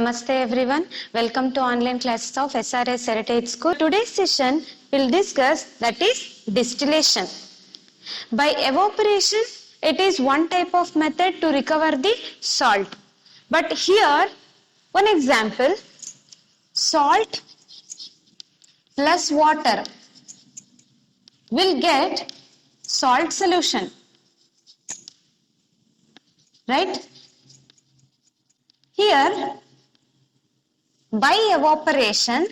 Namaste everyone. Welcome to online classes of SRS Heritage School. Today's session will discuss that is distillation. By evaporation, it is one type of method to recover the salt. But here, one example, salt plus water will get salt solution, right? Here, by evaporation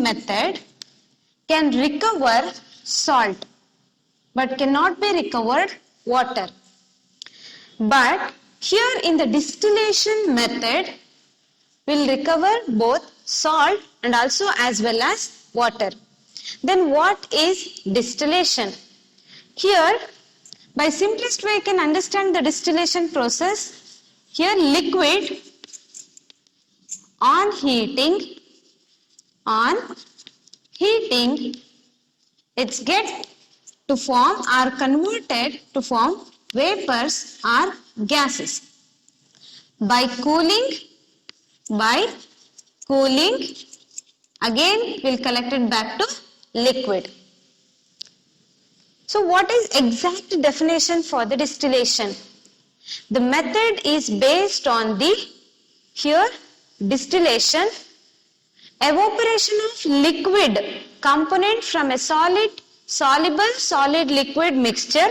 method can recover salt but cannot be recovered water. But here in the distillation method will recover both salt and also as well as water. Then what is distillation? Here by simplest way you can understand the distillation process. Here liquid on heating it's get to form or converted to form vapors or gases. By cooling again will collect it back to liquid. So what is exact definition for the distillation? The method is based on the here distillation, evaporation of liquid component from a solid liquid mixture.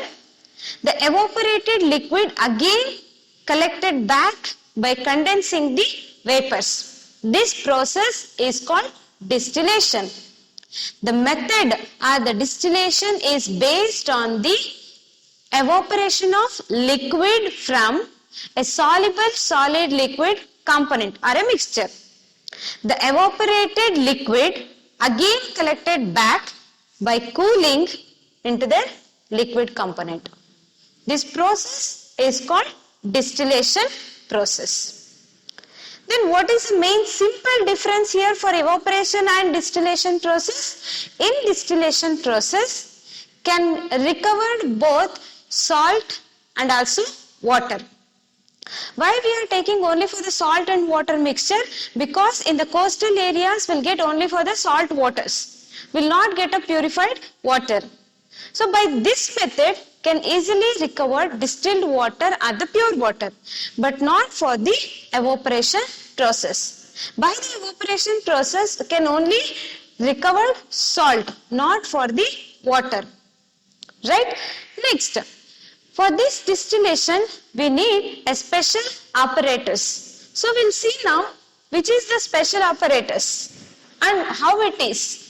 The evaporated liquid again collected back by condensing the vapors. This process is called distillation. The method or the distillation is based on the evaporation of liquid from a soluble solid liquid component or a mixture. The evaporated liquid again collected back by cooling into the liquid component. This process is called distillation process. Then what is the main simple difference here for evaporation and distillation process? In distillation process can recover both salt and also water. Why we are taking only for the salt and water mixture? Because in the coastal areas we'll get only for the salt waters. Will not get a purified water. So by this method can easily recover distilled water or the pure water, but not for the evaporation process. By the evaporation process can only recover salt, not for the water. Right? Next, for this distillation we need a special apparatus. So we'll see now which is the special apparatus and how it is.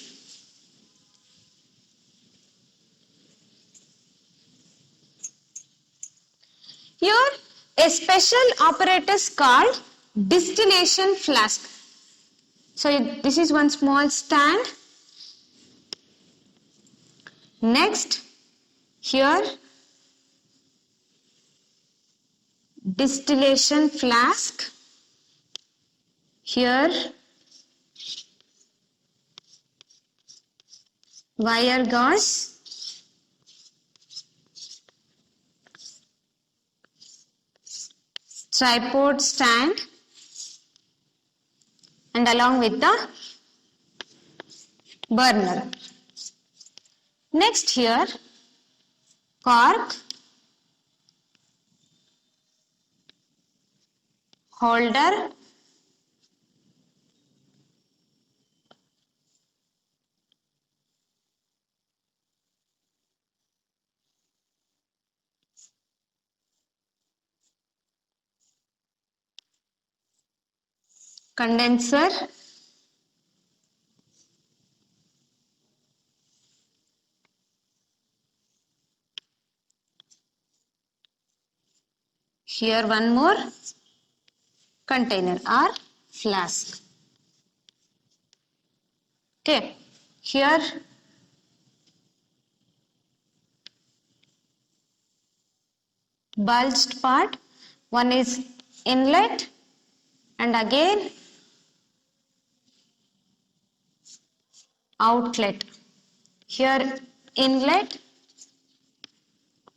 Here a special apparatus called distillation flask. So this is one small stand. Next, here distillation flask. Here wire gauze. Tripod stand and along with the burner. Next here cork, holder, condenser, here one more container or flask. Okay, here bulged part, one is inlet and again outlet. Here inlet,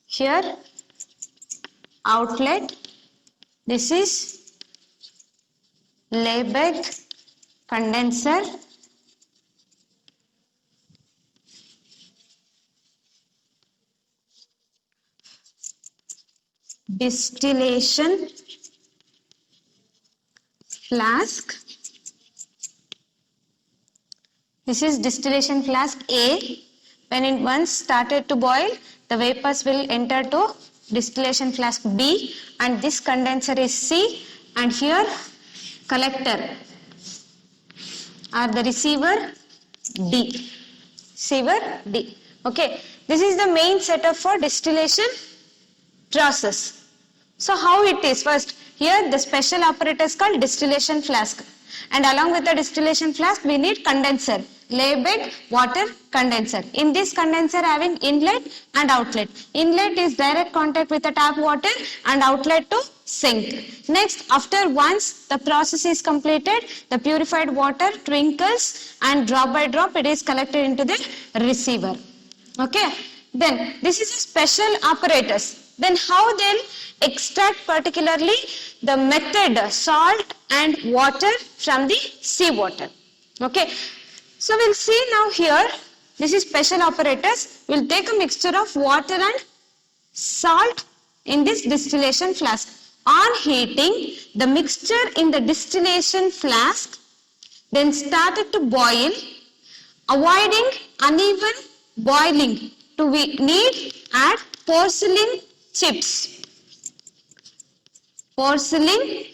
here outlet, This is Liebig condenser. Distillation flask. This is distillation flask A. When it once started to boil, the vapors will enter to distillation flask B, and this condenser is C, and here collector or the receiver D. Receiver D. Okay, this is the main setup for distillation process. So how it is? First, here the special apparatus called distillation flask, and along with the distillation flask we need condenser, Liebig water condenser. In this condenser having inlet and outlet. Inlet is direct contact with the tap water and outlet to sink. Next, after once the process is completed, the purified water twinkles and drop by drop it is collected into the receiver. Okay. Then this is a special apparatus. Then how they'll extract particularly the method salt and water from the seawater. Okay. So we'll see now here, this is special apparatus. We'll take a mixture of water and salt in this distillation flask. On heating, the mixture in the distillation flask then started to boil, avoiding uneven boiling. We need add porcelain chips. Porcelain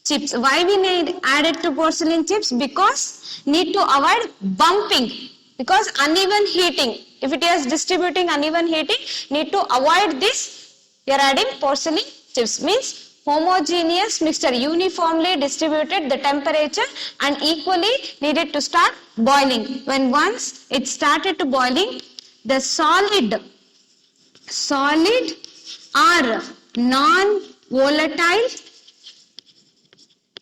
chips. Why we need add it to porcelain chips? Because need to avoid bumping. Because uneven heating. If it is distributing uneven heating, need to avoid this. You are adding porcelain chips. Means homogeneous mixture, uniformly distributed the temperature and equally needed to start boiling. When once it started to boiling, the solid or non-volatile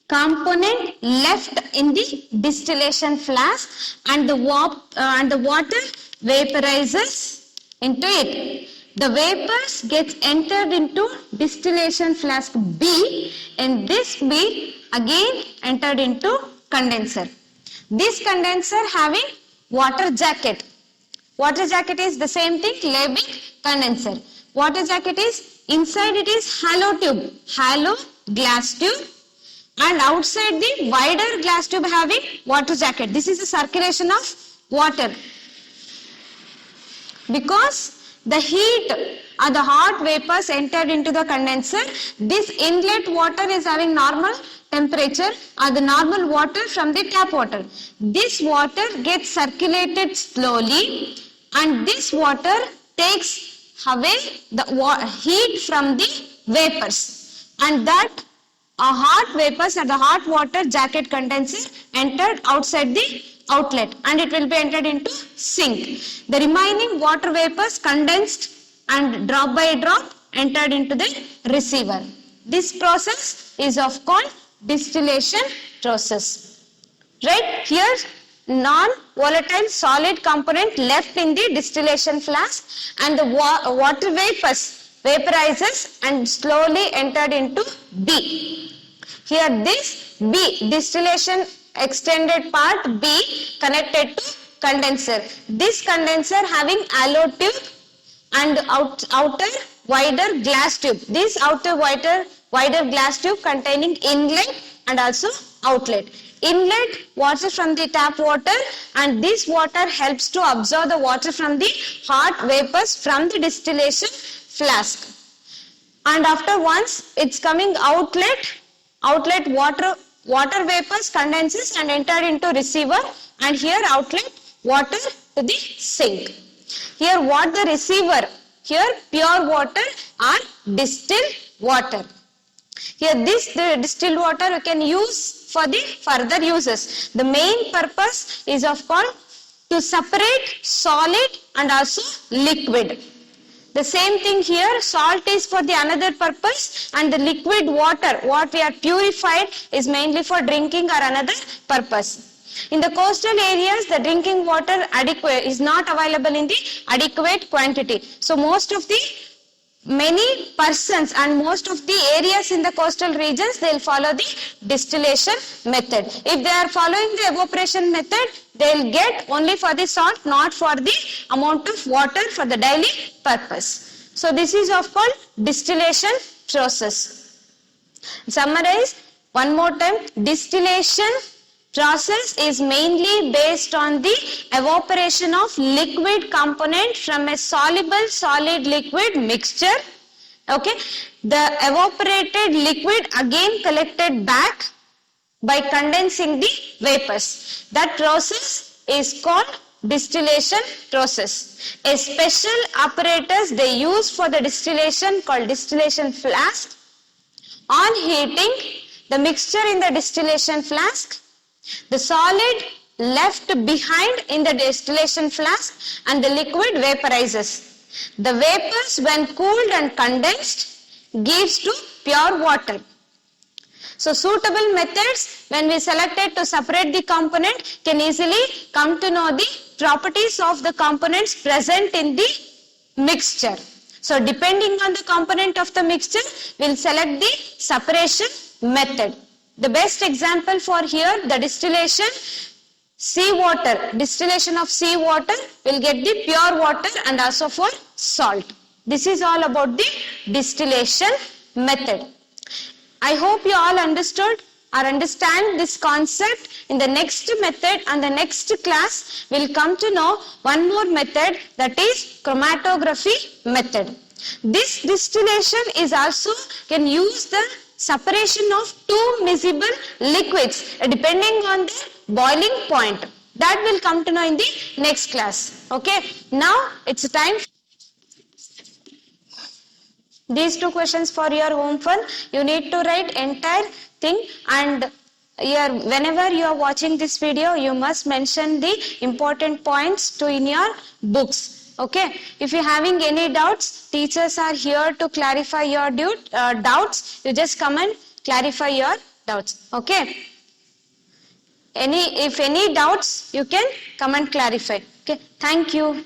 component left in the distillation flask, and the water vaporizes into it. The vapors gets entered into distillation flask B, and this B again entered into condenser. This condenser having water jacket. Water jacket is the same thing, Liebig condenser. Water jacket is, inside it is hollow tube, hollow glass tube, and outside the wider glass tube having water jacket. This is the circulation of water. Because the heat or the hot vapors entered into the condenser, this inlet water is having normal temperature or the normal water from the tap water. This water gets circulated slowly, and this water takes away the heat from the vapors, and that hot vapors or the hot water jacket condenser entered outside the outlet, and it will be entered into sink. The remaining water vapors condensed and drop by drop entered into the receiver. This process is of called distillation process. Right? Here non-volatile solid component left in the distillation flask, and the water vapors vaporizes and slowly entered into B. Here this B, distillation extended part B connected to condenser. This condenser having alloy tube and outer wider glass tube. This outer wider glass tube containing inlet and also outlet. Inlet water from the tap water, and this water helps to absorb the water from the hot vapors from the distillation flask. And after once it's coming outlet water vapors condenses and entered into receiver, and here outlet water to the sink. Here what the receiver? Here pure water or distilled water. Here this distilled water we can use for the further uses. The main purpose is of called to separate solid and also liquid. The same thing here, salt is for the another purpose, and the liquid water, what we are purified, is mainly for drinking or another purpose. In the coastal areas, the drinking water is not available in the adequate quantity. So most of the many persons and most of the areas in the coastal regions, they will follow the distillation method. If they are following the evaporation method, they will get only for the salt, not for the amount of water for the daily purpose. So this is of called distillation process. Summarize one more time. Distillation process is mainly based on the evaporation of liquid component from a soluble solid liquid mixture. Okay, the evaporated liquid again collected back by condensing the vapors. That process is called distillation process. A special apparatus they use for the distillation called distillation flask. On heating the mixture in the distillation flask, the solid left behind in the distillation flask and the liquid vaporizes. The vapors when cooled and condensed gives to pure water. So suitable methods when we selected to separate the component can easily come to know the properties of the components present in the mixture. So depending on the component of the mixture, we will select the separation method. The best example for here, the distillation seawater, distillation of seawater will get the pure water and also for salt. This is all about the distillation method. I hope you all understood or understand this concept. In the next method and the next class, we will come to know one more method, that is chromatography method. This distillation is also can use the separation of two miscible liquids depending on the boiling point. That will come to know in the next class. Okay. Now it's time. These two questions for your home fun. You need to write entire thing, and whenever you are watching this video, you must mention the important points in your books. Okay. If you are having any doubts, teachers are here to clarify your doubts. You just come and clarify your doubts. Okay. If any doubts, you can come and clarify. Okay. Thank you.